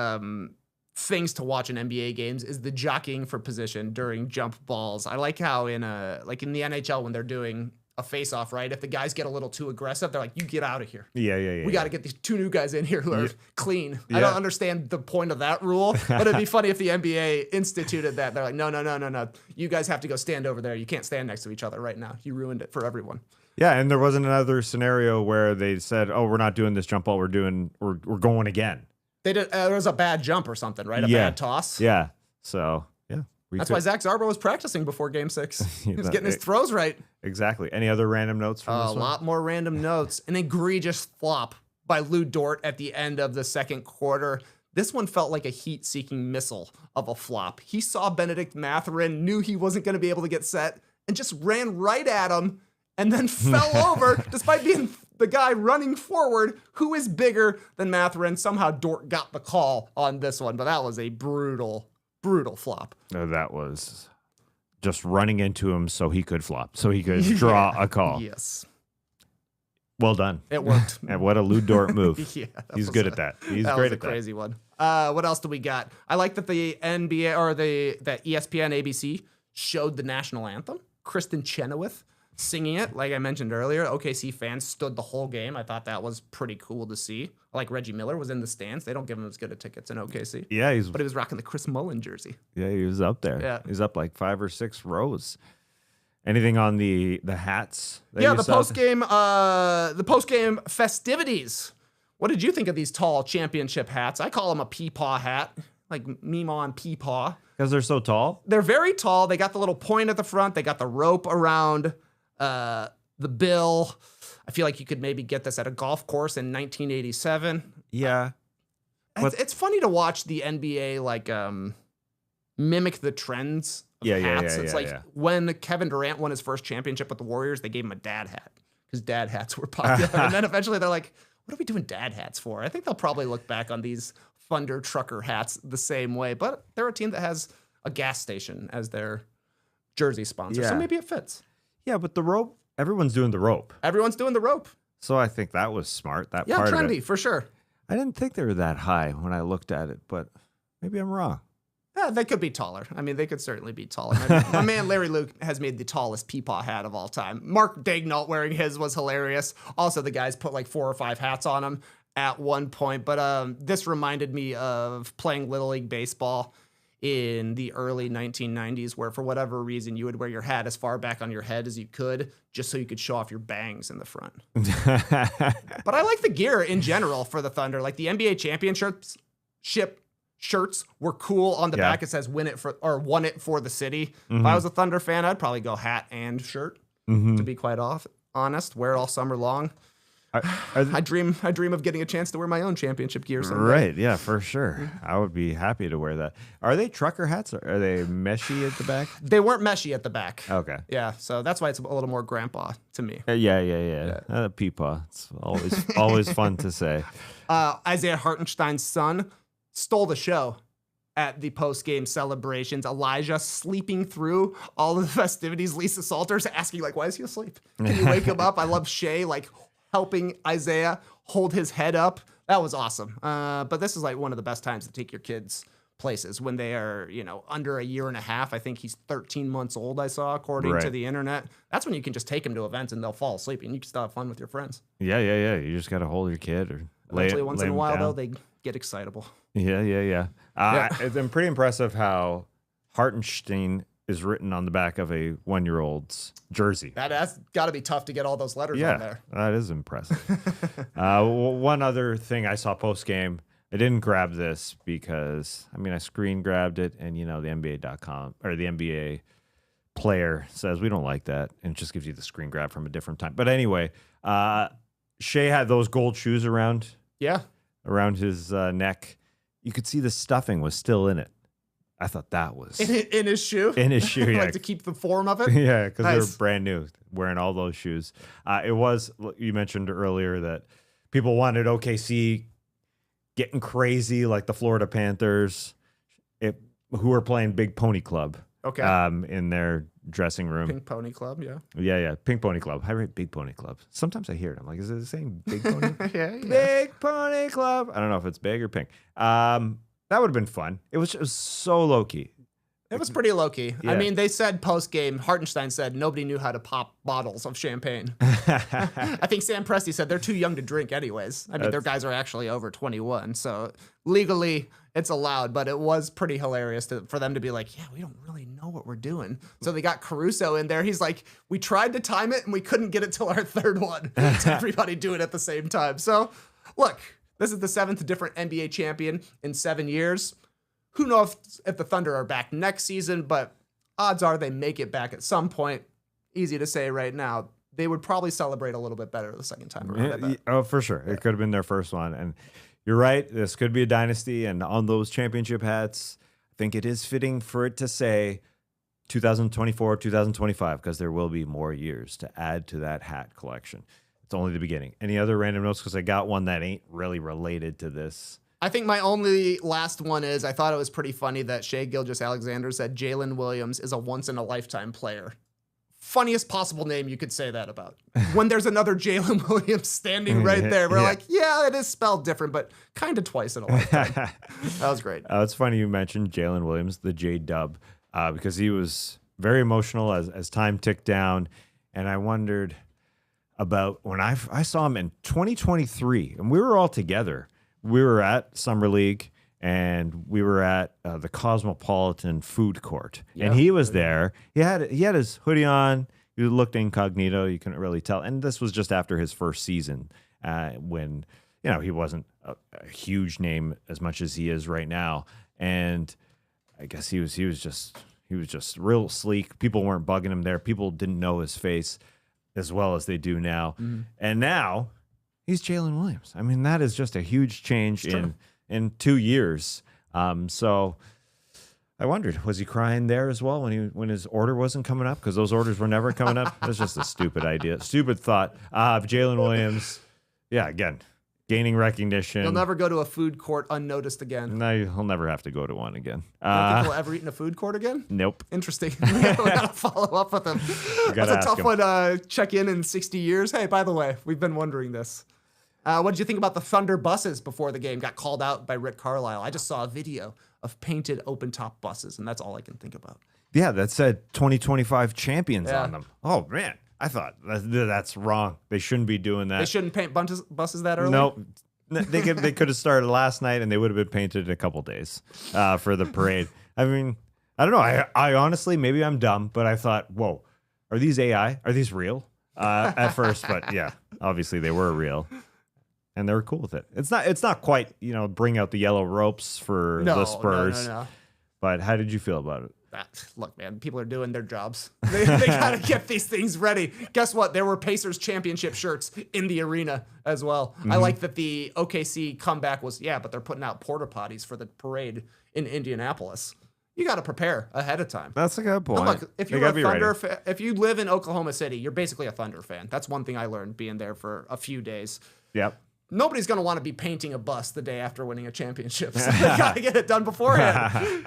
things to watch in NBA games is the jockeying for position during jump balls. I like how in the NHL when they're doing a face-off, right? If the guys get a little too aggressive, they're like, you get out of here. Yeah. We got to get these 2 new guys in here who are clean. Yeah. I don't understand the point of that rule, but it'd be funny if the NBA instituted that. They're like, no. You guys have to go stand over there. You can't stand next to each other right now. You ruined it for everyone. Yeah, and there wasn't another scenario where they said, "Oh, we're not doing this jump ball. We're going again." They did. There was a bad jump or something, right? A bad toss. Yeah. So yeah, that's why Zach Zarbo was practicing before Game 6. He was getting his throws right. Exactly. Any other random notes from this one? A lot more random notes. An egregious flop by Lou Dort at the end of the second quarter. This one felt like a heat-seeking missile of a flop. He saw Benedict Mathurin, knew he wasn't going to be able to get set, and just ran right at him and then fell over despite being the guy running forward who is bigger than Mathurin. Somehow Dort got the call on this one, but that was a brutal flop. No, that was just running into him so he could flop, so he could draw a call. Yes. Well done. It worked. And what a Lou Dort move. He's good at that. He's that great was at a crazy one. What else do we got? I like that the NBA or that ESPN ABC showed the national anthem. Kristen Chenoweth singing it, like I mentioned earlier. OKC fans stood the whole game. I thought that was pretty cool to see. Like Reggie Miller was in the stands. They don't give him as good of tickets in OKC. Yeah, but he was rocking the Chris Mullin jersey. Yeah, he was up there. Yeah. He was up like 5 or 6 rows. Anything on the hats? Yeah, the post game festivities. What did you think of these tall championship hats? I call them a peepaw hat, like Meemaw and Peepaw. Because they're so tall? They're very tall. They got the little point at the front. They got the rope around the bill. I feel like you could maybe get this at a golf course in 1987. Yeah. It's funny to watch the NBA like mimic the trends of hats. It's like when Kevin Durant won his first championship with the Warriors, they gave him a dad hat because dad hats were popular. And then eventually they're like, what are we doing dad hats for? I think they'll probably look back on these Thunder trucker hats the same way, but they're a team that has a gas station as their jersey sponsor, so maybe it fits. Yeah, but the rope, everyone's doing the rope. Everyone's doing the rope. So I think that was smart, that part trendy, of it. for sure. I didn't think they were that high when I looked at it, but maybe I'm wrong. Yeah, they could be taller. I mean, they could certainly be taller. My man Larry Luke has made the tallest peepaw hat of all time. Mark Daignault wearing his was hilarious. Also, the guys put like 4 or 5 hats on him at one point. But this reminded me of playing Little League Baseball in the early 1990s, where for whatever reason you would wear your hat as far back on your head as you could, just so you could show off your bangs in the front. But I like the gear in general for the Thunder. Like the NBA championship shirts were cool. On the back it says won it for the city. If I was a Thunder fan, I'd probably go hat and shirt, to be quite honest. Wear it all summer long. I dream of getting a chance to wear my own championship gear someday. Right, yeah, for sure. I would be happy to wear that. Are they trucker hats? Or are they meshy at the back? They weren't meshy at the back. Okay. Yeah, so that's why it's a little more grandpa to me. Yeah. Peepaw. It's always fun to say. Isaiah Hartenstein's son stole the show at the post-game celebrations. Elijah sleeping through all of the festivities. Lisa Salters asking, like, why is he asleep? Can you wake him up? I love Shai, like, helping Isaiah hold his head up. That was awesome. But this is like one of the best times to take your kids places when they are, under a year and a half. I think he's 13 months old, I saw, according to the internet. That's when you can just take them to events and they'll fall asleep and you can still have fun with your friends. Yeah. You just got to hold your kid or Eventually, once in a while, down. though, they get excitable. Yeah. It's been pretty impressive how Hartenstein is written on the back of a 1-year-old's jersey. That's got to be tough to get all those letters on there. That is impressive. One other thing I saw post-game, I didn't grab this because, I screen grabbed it, and, the NBA.com, or the NBA player says, we don't like that, and it just gives you the screen grab from a different time. But anyway, Shai had those gold shoes around his neck. You could see the stuffing was still in it. I thought that was in his shoe. In his shoe, yeah. Like to keep the form of it. Yeah, because they were brand new, wearing all those shoes. It was, you mentioned earlier that people wanted OKC getting crazy, like the Florida Panthers, who were playing Big Pony Club. Okay. In their dressing room. Pink Pony Club, yeah. Yeah, Pink Pony Club. I write Big Pony Club. Sometimes I hear it. I'm like, is it the same Big Pony? Yeah. Big Pony Club. I don't know if it's big or pink. That would have been fun. It was so low key. It was pretty low key. Yeah. I mean, they said post game, Hartenstein said nobody knew how to pop bottles of champagne. I think Sam Presti said they're too young to drink anyways. I mean, their guys are actually over 21, so legally it's allowed, but it was pretty hilarious for them to be like, yeah, we don't really know what we're doing. So they got Caruso in there. He's like, we tried to time it and we couldn't get it till our third one. Everybody do it at the same time. So look, this is the 7th different NBA champion in 7 years. Who knows if the Thunder are back next season, but odds are they make it back at some point. Easy to say right now. They would probably celebrate a little bit better the second time around. I bet. Oh, for sure. It could have been their first one. And you're right. This could be a dynasty. And on those championship hats, I think it is fitting for it to say 2024, 2025, because there will be more years to add to that hat collection. It's only the beginning. Any other random notes? Because I got one that ain't really related to this. I think my only last one is I thought it was pretty funny that Shai Gilgeous-Alexander said Jalen Williams is a once-in-a-lifetime player. Funniest possible name you could say that about. When there's another Jalen Williams standing right there, we're like, yeah, it is spelled different, but kind of twice in a lifetime. That was great. It's funny you mentioned Jalen Williams, the J-Dub, because he was very emotional as time ticked down, and I wondered about when I saw him in 2023, and we were all together. We were at Summer League, and we were at the Cosmopolitan Food Court, and he was there. He had his hoodie on. He looked incognito. You couldn't really tell. And this was just after his first season, when he wasn't a huge name as much as he is right now. And I guess he was just real sleek. People weren't bugging him there. People didn't know his face as well as they do now. Mm-hmm. And now he's Jalen Williams. I mean, that is just a huge change in 2 years. So I wondered, was he crying there as well when his order wasn't coming up? Because those orders were never coming up. That's just a stupid idea, stupid thought. Jalen Williams, again, gaining recognition. He'll never go to a food court unnoticed again. No, he'll never have to go to one again. I don't think he'll ever eat in a food court again? Nope. Interesting. We gotta follow up with him. That's a tough one. Check in 60 years. Hey, by the way, we've been wondering this. What did you think about the Thunder buses before the game got called out by Rick Carlisle? I just saw a video of painted open-top buses, and that's all I can think about. Yeah, that said 2025 champions on them. Oh, man. I thought that's wrong. They shouldn't be doing that. They shouldn't paint buses that early? No. They could have started last night, and they would have been painted in a couple days for the parade. I mean, I don't know. I honestly, maybe I'm dumb, but I thought, whoa, are these AI? Are these real? At first, but yeah, obviously they were real. And they were cool with it. It's not quite, bring out the yellow ropes for the Spurs. No. But how did you feel about it? Look, man, people are doing their jobs. They got to get these things ready. Guess what? There were Pacers championship shirts in the arena as well. Mm-hmm. I like that the OKC comeback was, but they're putting out porta potties for the parade in Indianapolis. You got to prepare ahead of time. That's a good point. And look, if you're a Thunder fan, if you live in Oklahoma City, you're basically a Thunder fan. That's one thing I learned being there for a few days. Yep. Nobody's going to want to be painting a bus the day after winning a championship. So they got to get it done beforehand.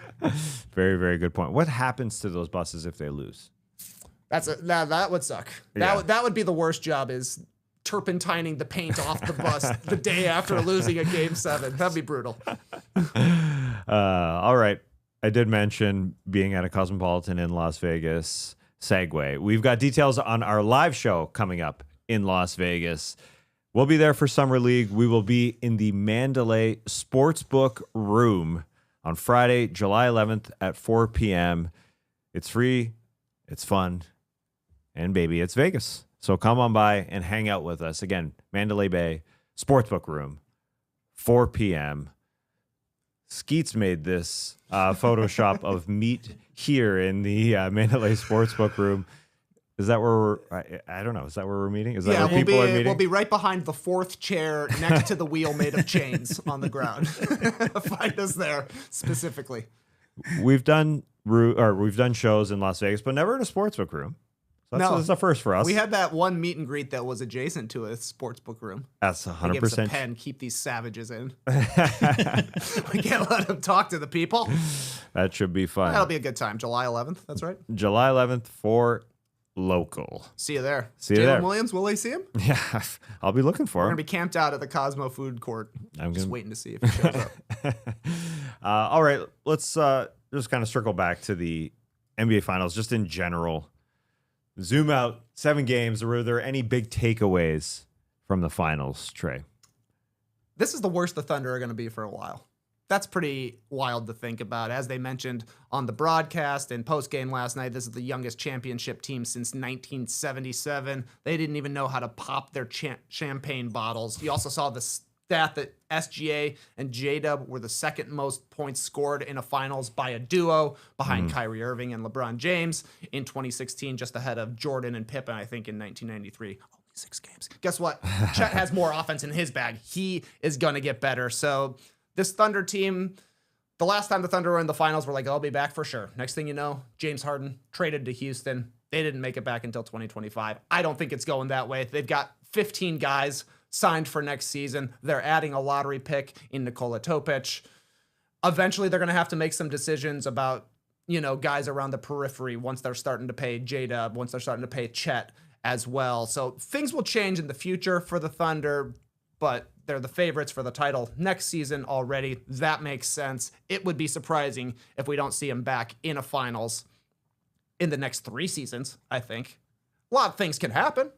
Very, very good point. What happens to those buses if they lose? That would suck. That would be the worst job, is turpentining the paint off the bus the day after losing a Game 7. That'd be brutal. All right. I did mention being at a Cosmopolitan in Las Vegas. Segue. We've got details on our live show coming up in Las Vegas. We'll be there for Summer League. We will be in the Mandalay Sportsbook Room on Friday, July 11th at 4 p.m. It's free, it's fun, and baby, it's Vegas. So come on by and hang out with us. Again, Mandalay Bay Sportsbook Room, 4 p.m. Skeets made this Photoshop of meet here in the Mandalay Sportsbook Room. Is that where I don't know. Is that where we're meeting? Is that where people are meeting? We'll be right behind the fourth chair next to the wheel made of chains on the ground. Find us there specifically. We've done shows in Las Vegas, but never in a sportsbook room. So that's a first for us. We had that one meet and greet that was adjacent to a sportsbook room. That's 100%. Give us a pen, keep these savages in. We can't let them talk to the people. That should be fun. That'll be a good time. July 11th, that's right. July 11th for local. See you there. Jalen Williams, will they see him? Yeah, I'll be looking for him. We're going to be camped out at the Cosmo Food Court. I'm just waiting to see if he shows up. All right, let's just kind of circle back to the NBA Finals, just in general. Zoom out 7 games. Were there any big takeaways from the finals, Trey? This is the worst the Thunder are going to be for a while. That's pretty wild to think about. As they mentioned on the broadcast and post-game last night, this is the youngest championship team since 1977. They didn't even know how to pop their champagne bottles. You also saw the stat that SGA and J-Dub were the second most points scored in a finals by a duo behind Kyrie Irving and LeBron James in 2016, just ahead of Jordan and Pippen, I think, in 1993. 6 games. Guess what? Chet has more offense in his bag. He is going to get better. So this Thunder team, the last time the Thunder were in the finals, we're like, I'll be back for sure. Next thing you know, James Harden traded to Houston. They didn't make it back until 2025. I don't think it's going that way. They've got 15 guys signed for next season. They're adding a lottery pick in Nikola Topic. Eventually, they're going to have to make some decisions about, guys around the periphery once they're starting to pay J-Dub, once they're starting to pay Chet as well. So things will change in the future for the Thunder, but they're the favorites for the title next season already. That makes sense. It would be surprising if we don't see them back in a finals in the next 3 seasons, I think. A lot of things can happen,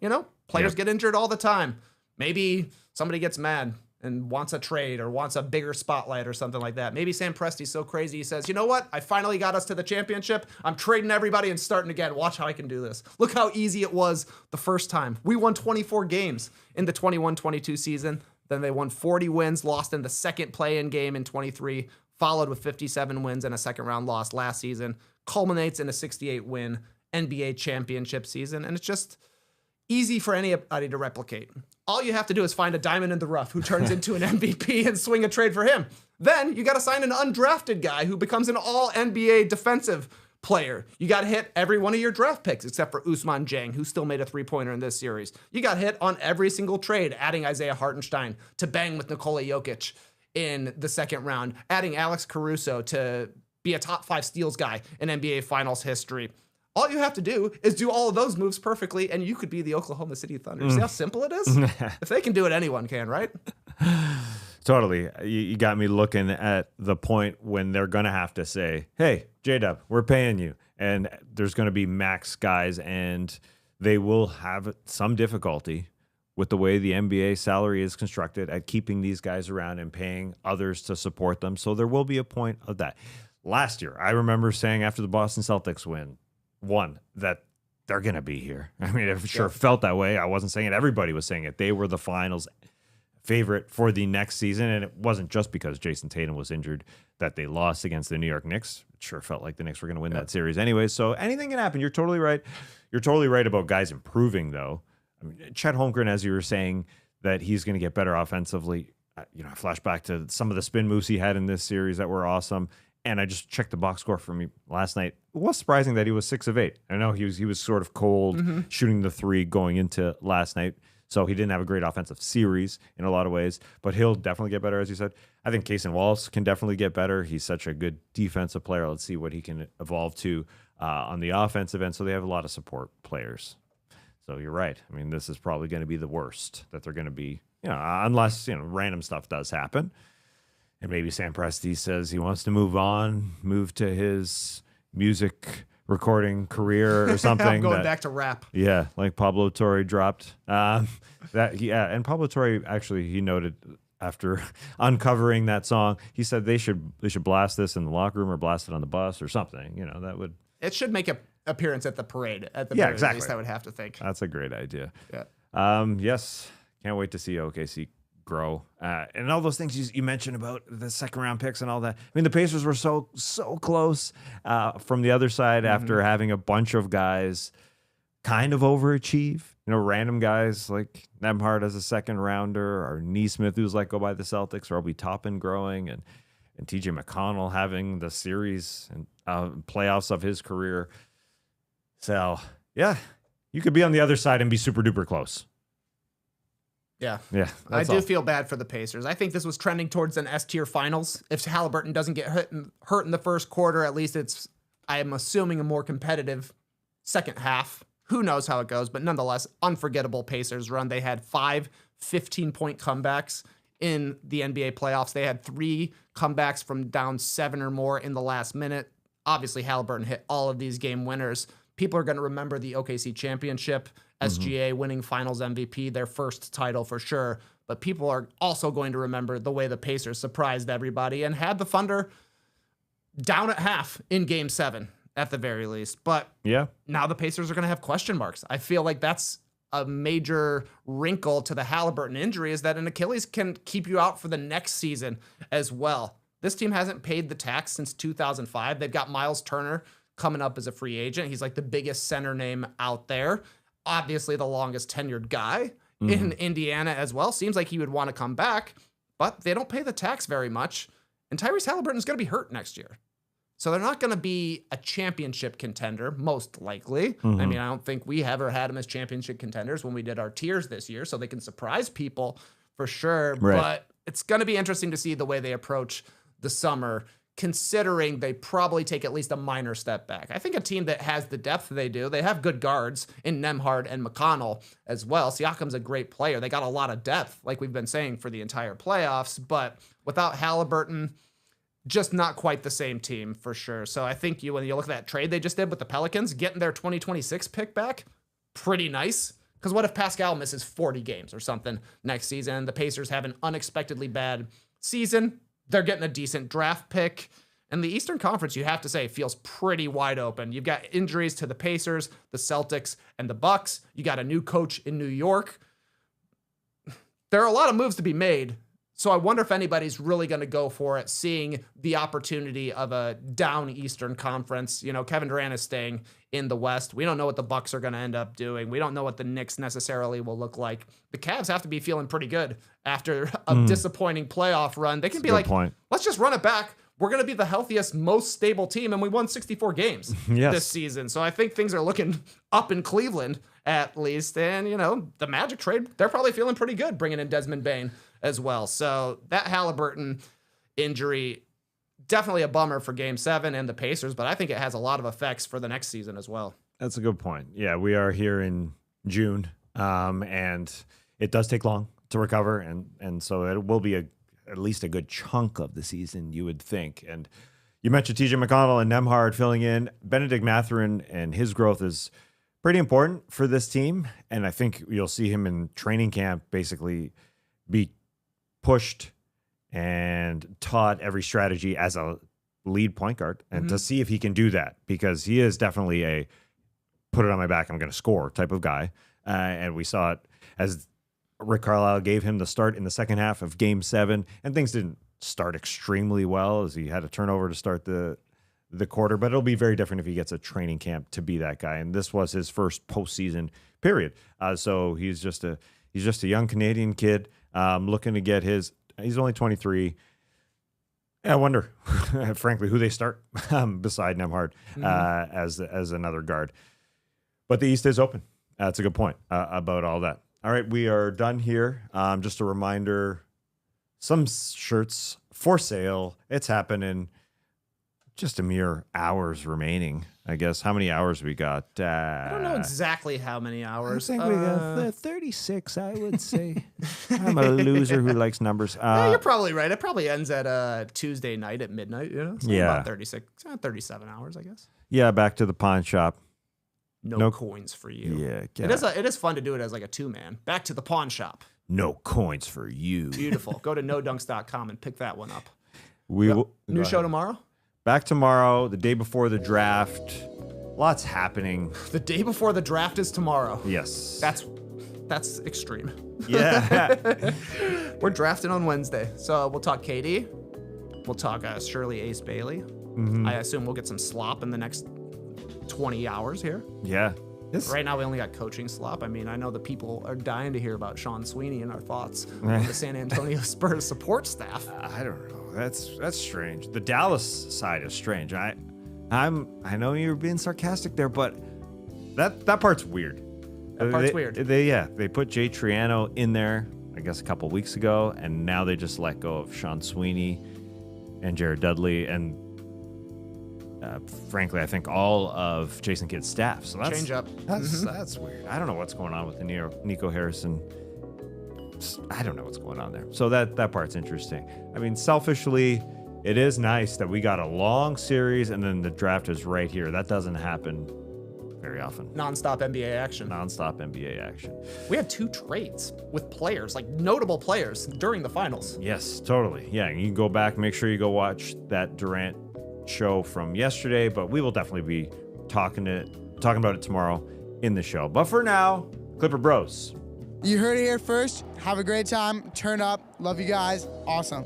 Players get injured all the time. Maybe somebody gets mad and wants a trade or wants a bigger spotlight or something like that. Maybe Sam Presti's so crazy he says, you know what? I finally got us to the championship. I'm trading everybody and starting again. Watch how I can do this. Look how easy it was the first time. We won 24 games in the 21-22 season. Then they won 40 wins, lost in the second play-in game in 23, followed with 57 wins and a second-round loss last season. Culminates in a 68-win NBA championship season. And it's just easy for anybody to replicate. All you have to do is find a diamond in the rough who turns into an MVP and swing a trade for him. Then you got to sign an undrafted guy who becomes an all-NBA defensive player. You got to hit every one of your draft picks except for Ousmane Dieng, who still made a 3-pointer in this series. You got hit on every single trade, adding Isaiah Hartenstein to bang with Nikola Jokic in the second round, adding Alex Caruso to be a top 5 steals guy in NBA Finals history. All you have to do is do all of those moves perfectly, and you could be the Oklahoma City Thunder. See how simple it is? If they can do it, anyone can, right? Totally. You got me looking at the point when they're going to have to say, hey, J-Dub, we're paying you. And there's going to be max guys, and they will have some difficulty with the way the NBA salary is constructed at keeping these guys around and paying others to support them. So there will be a point of that. Last year, I remember saying after the Boston Celtics won that they're going to be here. I mean, it sure felt that way. I wasn't saying it. Everybody was saying it. They were the finals favorite for the next season, and it wasn't just because Jason Tatum was injured that they lost against the New York Knicks. It sure felt like the Knicks were going to win that series anyway, so anything can happen. You're totally right. You're totally right about guys improving, though. I mean, Chet Holmgren, as you were saying, that he's going to get better offensively. I flash back to some of the spin moves he had in this series that were awesome. And I just checked the box score for me last night. It was surprising that he was 6 of 8. I know he was sort of cold shooting the 3 going into last night. So he didn't have a great offensive series in a lot of ways, but he'll definitely get better, as you said. I think Cason Wallace can definitely get better. He's such a good defensive player. Let's see what he can evolve to on the offensive end. So they have a lot of support players. So you're right. I mean, this is probably going to be the worst that they're going to be, unless, random stuff does happen. And maybe Sam Presti says he wants to move to his music recording career or something. I'm going back to rap. Yeah, like Pablo Torre dropped. And Pablo Torre actually, he noted after uncovering that song, he said they should blast this in the locker room or blast it on the bus or something. That would. It should make an appearance at the parade. At the very least, I would have to think. That's a great idea. Yeah. Yes, can't wait to see OKC grow and all those things you mentioned about the second round picks and all that. I mean, the Pacers were so close from the other side after having a bunch of guys kind of overachieve, random guys like Nembhard as a second rounder, or Nesmith who's let go by the Celtics, or Obi Toppin growing, and TJ McConnell having the series and playoffs of his career. So yeah, you could be on the other side and be super duper close. Yeah. I do feel bad for the Pacers. I think this was trending towards an S-tier finals. If Haliburton doesn't get hurt in the first quarter, at least it's, I am assuming, a more competitive second half. Who knows how it goes, but nonetheless, unforgettable Pacers run. They had 5 15-point comebacks in the NBA playoffs. They had 3 comebacks from down 7 or more in the last minute. Obviously, Haliburton hit all of these game winners. People are going to remember the OKC championship, SGA winning finals MVP, their first title for sure. But people are also going to remember the way the Pacers surprised everybody and had the Thunder down at half in game 7 at the very least. But now the Pacers are going to have question marks. I feel like that's a major wrinkle to the Haliburton injury, is that an Achilles can keep you out for the next season as well. This team hasn't paid the tax since 2005. They've got Miles Turner coming up as a free agent. He's like the biggest center name out there. Obviously the longest tenured guy in Indiana as well. Seems like he would want to come back, but they don't pay the tax very much. And Tyrese Haliburton is going to be hurt next year. So they're not going to be a championship contender, most likely. I mean, I don't think we ever had them as championship contenders when we did our tiers this year, so they can surprise people for sure. Right. But it's going to be interesting to see the way they approach the summer, considering they probably take at least a minor step back. I think a team that has the depth they do, they have good guards in Nembhard and McConnell as well. Siakam's a great player. They got a lot of depth, like we've been saying, for the entire playoffs. But without Haliburton, just not quite the same team for sure. So I think when you look at that trade they just did with the Pelicans, getting their 2026 pick back, pretty nice. Because what if Pascal misses 40 games or something next season? The Pacers have an unexpectedly bad season. They're getting a decent draft pick. And the Eastern Conference, you have to say, feels pretty wide open. You've got injuries to the Pacers, the Celtics, and the Bucks. You got a new coach in New York. There are a lot of moves to be made. So I wonder if anybody's really going to go for it, seeing the opportunity of a down Eastern Conference. You know, Kevin Durant is staying in the West. We don't know what the Bucks are going to end up doing. We don't know what the Knicks necessarily will look like. The Cavs have to be feeling pretty good after a disappointing playoff run. They can be like, let's just run it back. We're going to be the healthiest, most stable team, and we won 64 games this season. So I think things are looking up in Cleveland, at least. And, you know, the Magic trade, they're probably feeling pretty good bringing in Desmond Bane as well. So that Haliburton injury, definitely a bummer for Game 7 and the Pacers, but I think it has a lot of effects for the next season as well. That's a good point. Yeah, we are here in June, and it does take long to recover, and so it will be at least a good chunk of the season, you would think. And you mentioned TJ McConnell and Nembhard filling in. Benedict Mathurin and his growth is pretty important for this team, and I think you'll see him in training camp basically be pushed and taught every strategy as a lead point guard, and to see if he can do that, because he is definitely a put it on my back, I'm going to score type of guy. And we saw it as Rick Carlisle gave him the start in the second half of Game 7, and things didn't start extremely well as he had a turnover to start the quarter, but it'll be very different if he gets a training camp to be that guy. And this was his first postseason period. So he's just a young Canadian kid looking to get his. He's only 23. I wonder, frankly, who they start beside Nembhard as another guard. But the East is open. That's a good point about all that. All right, we are done here. Just a reminder, some shirts for sale. It's happening. Just a mere hours remaining, I guess. How many hours we got? I don't know exactly how many hours. I think we got 36, I would say. I'm a loser who likes numbers. Yeah, you're probably right. It probably ends at Tuesday night at midnight. You know, so about 37 hours, I guess. Yeah, back to the pawn shop. No coins for you. Yeah, it is fun to do it as like a 2-man. Back to the pawn shop. No coins for you. Beautiful. Go to nodunks.com and pick that one up. New show tomorrow? Back tomorrow, the day before the draft. Lots happening. The day before the draft is tomorrow. Yes. That's extreme. Yeah. We're drafting on Wednesday. So we'll talk KD. We'll talk Shirley Ace Bailey. I assume we'll get some slop in the next 20 hours here. Yeah. Right now we only got coaching slop. I mean, I know the people are dying to hear about Sean Sweeney and our thoughts on the San Antonio Spurs support staff. I don't know. That's strange. The Dallas side is strange. I know you're being sarcastic there, but that part's weird. That part's weird. They put Jay Triano in there, I guess, a couple weeks ago, and now they just let go of Sean Sweeney and Jared Dudley, and frankly, I think all of Jason Kidd's staff. So that's change up. That's weird. I don't know what's going on with the Nico Harrison I don't know what's going on there. So that part's interesting. I mean, selfishly, it is nice that we got a long series and then the draft is right here. That doesn't happen very often. Non-stop NBA action. Non-stop NBA action. We had 2 trades with players, like notable players, during the finals. Yes, totally. Yeah, you can go back, make sure you go watch that Durant show from yesterday, but we will definitely be talking about it tomorrow in the show. But for now, Clipper Bros. You heard it here first. Have a great time. Turn up. Love you guys. Awesome.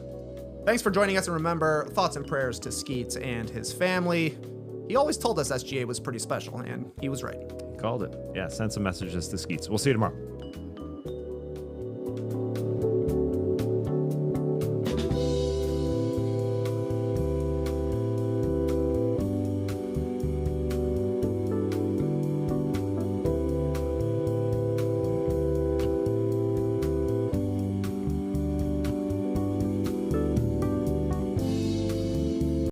Thanks for joining us, and remember, thoughts and prayers to Skeets and his family. He always told us SGA was pretty special, and he was right. Called it. Yeah, send some messages to Skeets. We'll see you tomorrow.